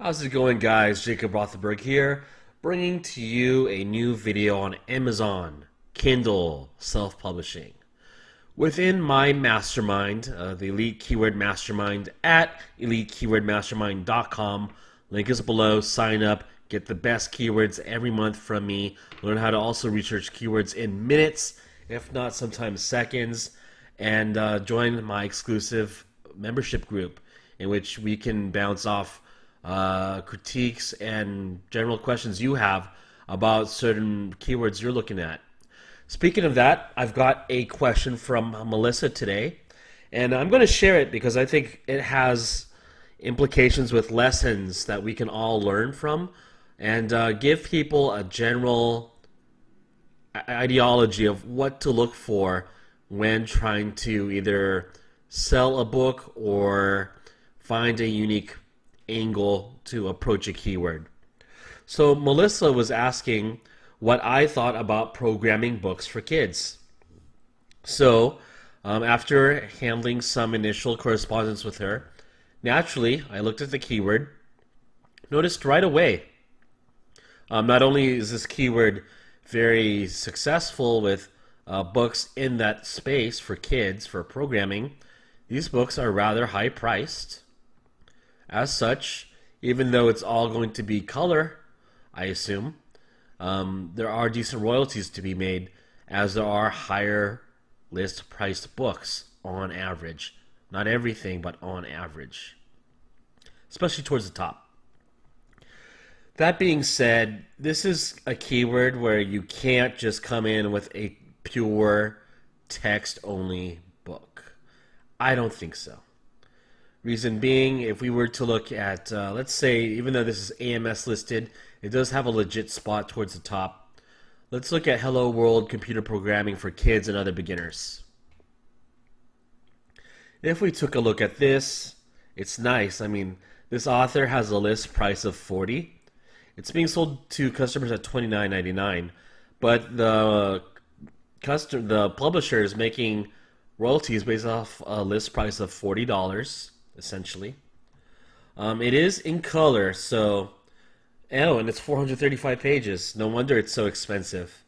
How's it going, guys? Jacob Rothenberg here, bringing to you a new video on Amazon, Kindle, self-publishing. Within my mastermind, the Elite Keyword Mastermind at elitekeywordmastermind.com. Link is below. Sign up. Get the best keywords every month from me. Learn how to also research keywords in minutes, if not sometimes seconds. And join my exclusive membership group in which we can bounce off critiques and general questions you have about certain keywords you're looking at. Speaking of that, I've got a question from Melissa today, and I'm going to share it because I think it has implications with lessons that we can all learn from and give people a general ideology of what to look for when trying to either sell a book or find a unique angle to approach a keyword. So Melissa was asking what I thought about programming books for kids. So after handling some initial correspondence with her, naturally I looked at the keyword, noticed right away not only is this keyword very successful with books in that space for kids for programming, these books are rather high priced. As such, even though it's all going to be color, I assume, there are decent royalties to be made as there are higher list priced books on average. Not everything, but on average. Especially towards the top. That being said, this is a keyword where you can't just come in with a pure text-only book. I don't think so. Reason being, if we were to look at, let's say, even though this is AMS listed, it does have a legit spot towards the top. Let's look at Hello World Computer Programming for Kids and Other Beginners. If we took a look at this, it's nice. I mean, this author has a list price of $40. It's being sold to customers at $29.99, but the publisher is making royalties based off a list price of $40. Essentially. It is in color, so and it's 435 pages. No wonder it's so expensive.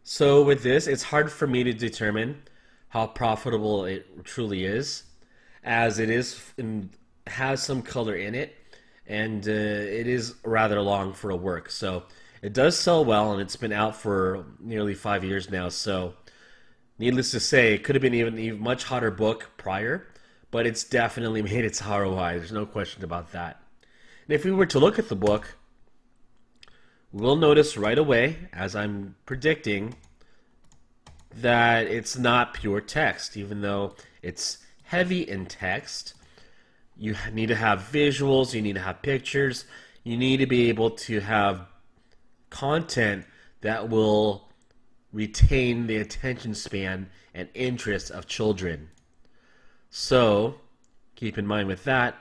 So with this, it's hard for me to determine how profitable it truly is, as it has some color in it, and it is rather long for a work. So it does sell well, and it's been out for nearly 5 years now. So needless to say, it could have been even much hotter book prior. But it's definitely made its ROI. There's no question about that. And if we were to look at the book, we'll notice right away, as I'm predicting, that it's not pure text. Even though it's heavy in text, you need to have visuals, you need to have pictures, you need to be able to have content that will retain the attention span and interest of children. So, keep in mind with that,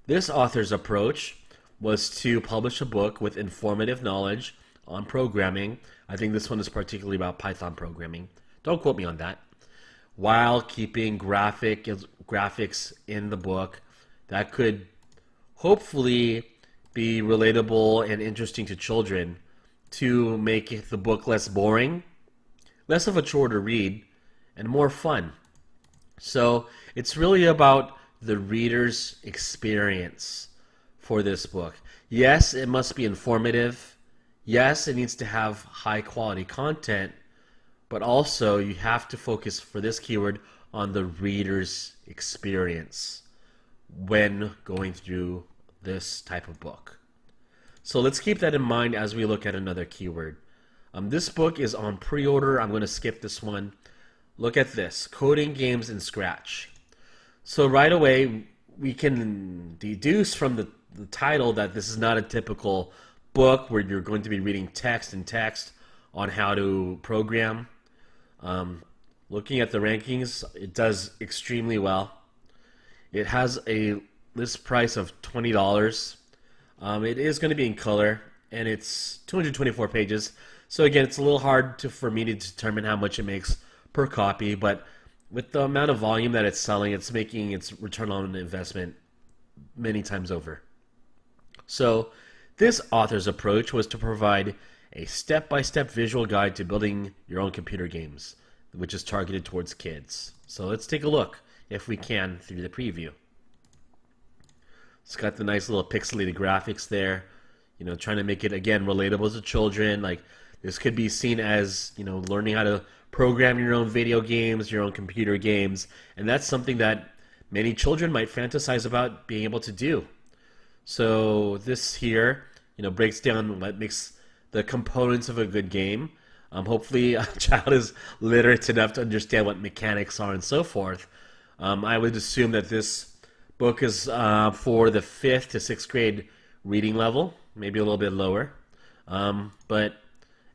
this author's approach was to publish a book with informative knowledge on programming. I think this one is particularly about Python programming. Don't quote me on that. While keeping graphics in the book that could hopefully be relatable and interesting to children to make the book less boring, less of a chore to read, and more fun. So it's really about the reader's experience for this book. Yes, it must be informative. Yes, it needs to have high quality content, but also you have to focus for this keyword on the reader's experience when going through this type of book. So let's keep that in mind as we look at another keyword. This book is on pre-order. I'm going to skip this one. Look at this, coding games in Scratch. So right away, we can deduce from the title that this is not a typical book where you're going to be reading text and text on how to program. Looking at the rankings, it does extremely well. It has a list price of $20. It is going to be in color, and it's 224 pages. So again, it's a little hard for me to determine how much it makes per copy, but with the amount of volume that it's selling, it's making its return on investment many times over. So this author's approach was to provide a step-by-step visual guide to building your own computer games, which is targeted towards kids. So let's take a look, if we can, through the preview. It's got the nice little pixelated graphics there, trying to make it, again, relatable to children. Like, this could be seen as, learning how to program your own video games, your own computer games, and that's something that many children might fantasize about being able to do. So this here, breaks down what makes the components of a good game. Hopefully a child is literate enough to understand what mechanics are and so forth. I would assume that this book is for the 5th to 6th grade reading level, maybe a little bit lower. But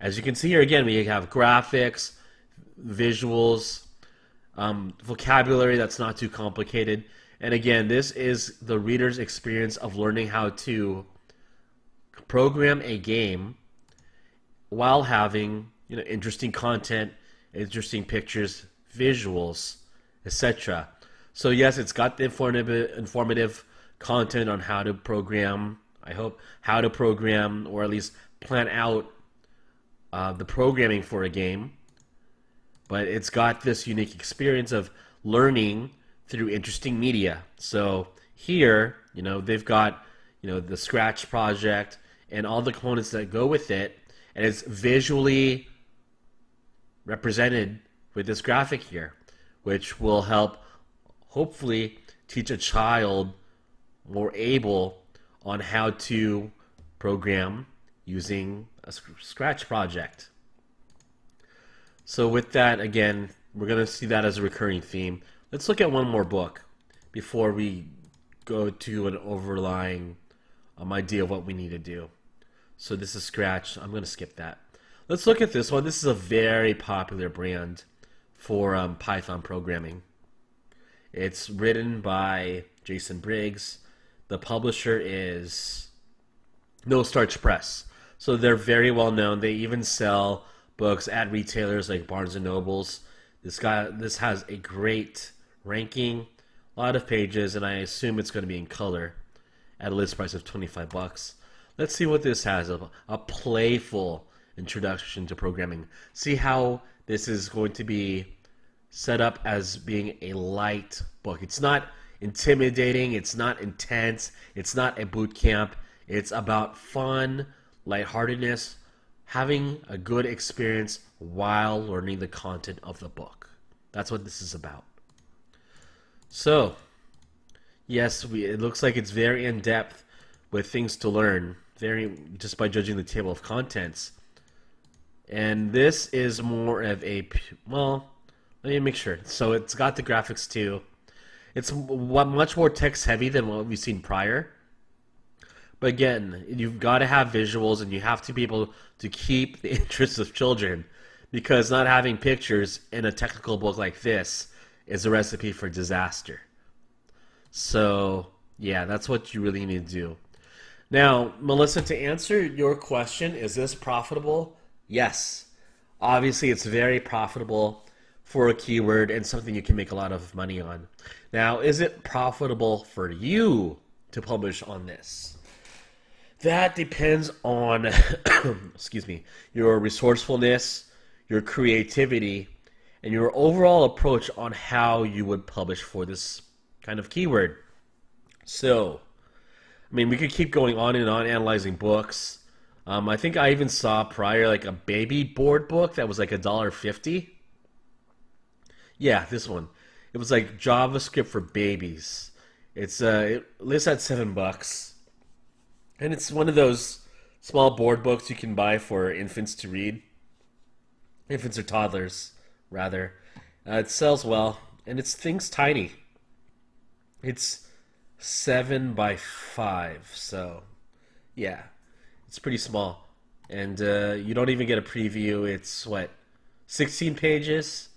as you can see here, again, we have graphics, visuals, vocabulary that's not too complicated. And again, this is the reader's experience of learning how to program a game while having interesting content, interesting pictures, visuals, etc. So yes, it's got the informative content on how to program, I hope, how to program or at least plan out the programming for a game. But it's got this unique experience of learning through interesting media. So here, they've got, the Scratch project and all the components that go with it, and it's visually represented with this graphic here, which will help hopefully teach a child more able on how to program using a Scratch project. So with that, again, we're going to see that as a recurring theme. Let's look at one more book before we go to an overlying idea of what we need to do. So this is Scratch. I'm going to skip that. Let's look at this one. This is a very popular brand for Python programming. It's written by Jason Briggs. The publisher is No Starch Press. So they're very well known. They even sell books at retailers like Barnes & Nobles. This has a great ranking, a lot of pages, and I assume it's going to be in color at a list price of $25. Let's see what this has, a playful introduction to programming. See how this is going to be set up as being a light book. It's not intimidating, it's not intense, it's not a boot camp. It's about fun, lightheartedness, having a good experience while learning the content of the book. That's what this is about. So, yes, it looks like it's very in-depth with things to learn, just by judging the table of contents. And this is more of a, well, let me make sure. So it's got the graphics too. It's much more text heavy than what we've seen prior. But again, you've got to have visuals and you have to be able to keep the interest of children, because not having pictures in a technical book like this is a recipe for disaster. So yeah, that's what you really need to do. Now, Melissa, to answer your question, is this profitable? Yes. Obviously, it's very profitable for a keyword and something you can make a lot of money on. Now, is it profitable for you to publish on this? That depends on excuse me, your resourcefulness, your creativity, and your overall approach on how you would publish for this kind of keyword. So, I mean, we could keep going on and on analyzing books. I think I even saw Pryor like a baby board book that was like $1.50. Yeah, this one. It was like JavaScript for babies. It lists at $7, and it's one of those small board books you can buy for infants to read. Infants or toddlers, rather. It sells well, and thing's tiny. It's 7 by 5, so yeah, it's pretty small. And you don't even get a preview. It's 16 pages?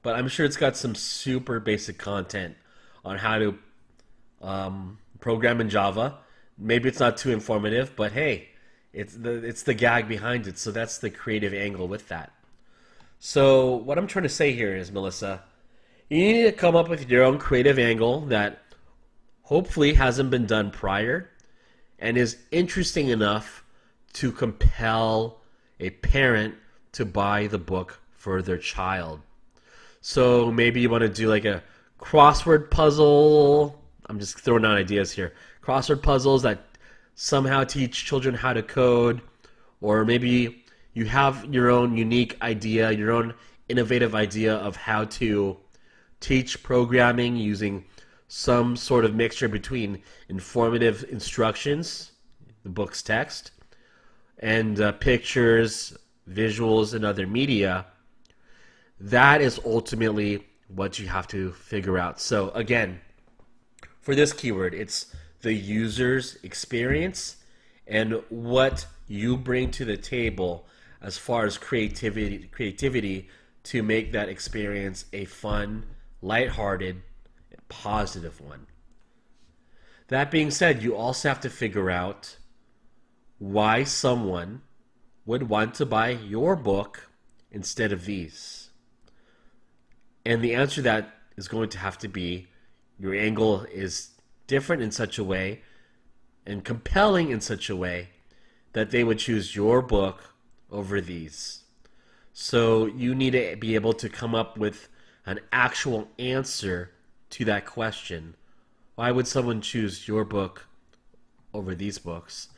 But I'm sure it's got some super basic content on how to program in Java. Maybe it's not too informative, but hey, it's the gag behind it, so that's the creative angle with that. So what I'm trying to say here is, Melissa, you need to come up with your own creative angle that hopefully hasn't been done prior, and is interesting enough to compel a parent to buy the book for their child. So maybe you want to do like a crossword puzzle. I'm just throwing out ideas here. Crossword puzzles that somehow teach children how to code, or maybe you have your own unique idea, your own innovative idea of how to teach programming using some sort of mixture between informative instructions, the book's text, and pictures, visuals, and other media. That is ultimately what you have to figure out. So again, for this keyword, it's the user's experience and what you bring to the table as far as creativity to make that experience a fun, lighthearted, positive one. That being said, you also have to figure out why someone would want to buy your book instead of these. And the answer to that is going to have to be your angle is different in such a way and compelling in such a way that they would choose your book over these. So you need to be able to come up with an actual answer to that question. Why would someone choose your book over these books?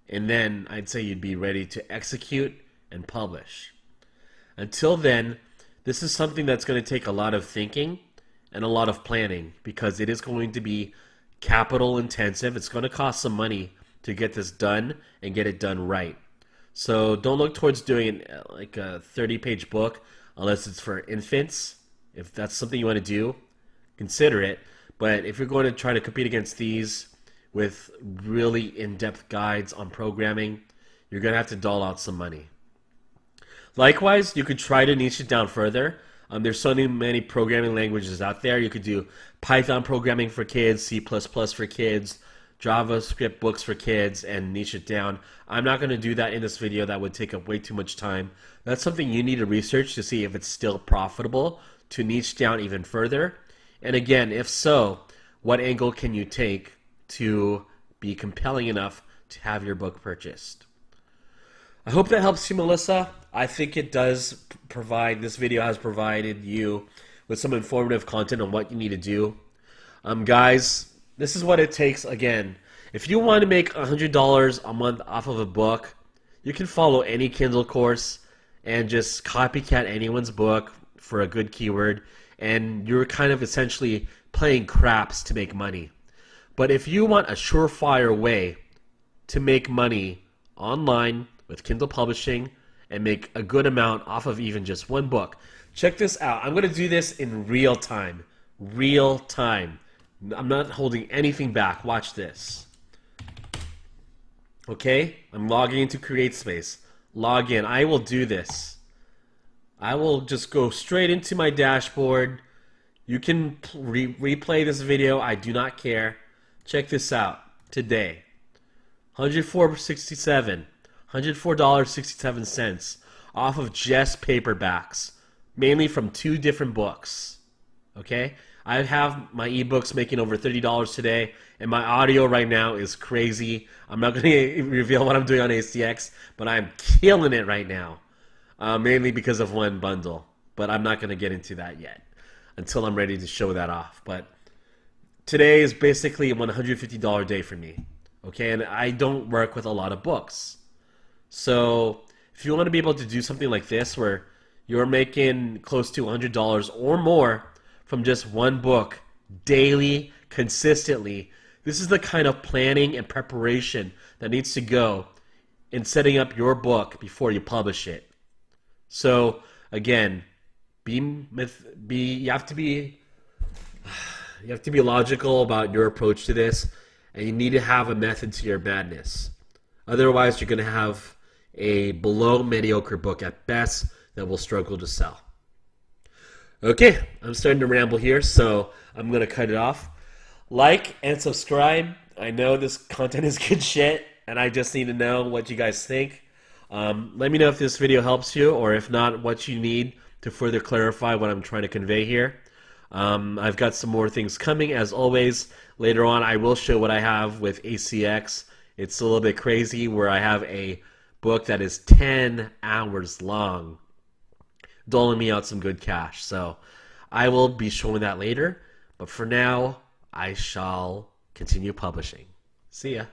And then I'd say you'd be ready to execute and publish. Until then, this is something that's going to take a lot of thinking and a lot of planning, because it is going to be capital intensive. It's going to cost some money to get this done and get it done right. So don't look towards doing like a 30-page book unless it's for infants. If that's something you want to do, consider it. But if you're going to try to compete against these with really in-depth guides on programming, you're going to have to doll out some money. Likewise, you could try to niche it down further. There's so many programming languages out there. You could do Python programming for kids, C++ for kids, JavaScript books for kids, and niche it down. I'm not going to do that in this video. That would take up way too much time. That's something you need to research to see if it's still profitable to niche down even further. And again, if so, what angle can you take to be compelling enough to have your book purchased? I hope that helps you, Melissa. I think it does provide, this video has provided you with some informative content on what you need to do. Guys, this is what it takes. Again, if you want to make $100 a month off of a book, you can follow any Kindle course and just copycat anyone's book for a good keyword, and you're kind of essentially playing craps to make money. But if you want a surefire way to make money online with Kindle publishing and make a good amount off of even just one book, check this out. I'm going to do this in real time. Real time. I'm not holding anything back. Watch this. Okay? I'm logging into CreateSpace. Log in. I will do this. I will just go straight into my dashboard. You can replay this video. I do not care. Check this out. Today. $104.67 off of just paperbacks, mainly from 2 different books. Okay? I have my ebooks making over $30 today, and my audio right now is crazy. I'm not going to reveal what I'm doing on ACX, but I'm killing it right now, mainly because of one bundle. But I'm not going to get into that yet until I'm ready to show that off. But today is basically a $150 day for me. Okay, and I don't work with a lot of books. So if you want to be able to do something like this where you're making close to $100 or more from just one book daily, consistently, this is the kind of planning and preparation that needs to go in setting up your book before you publish it. So again, you have to be logical about your approach to this, and you need to have a method to your madness. Otherwise, you're going to have a below mediocre book at best that will struggle to sell. Okay, I'm starting to ramble here, so I'm going to cut it off. Like and subscribe. I know this content is good shit, and I just need to know what you guys think. Let me know if this video helps you, or if not, what you need to further clarify what I'm trying to convey here. I've got some more things coming. As always, later on I will show what I have with ACX It's a little bit crazy where I have a book that is 10 hours long, doling me out some good cash. So I will be showing that later. But for now, I shall continue publishing. See ya.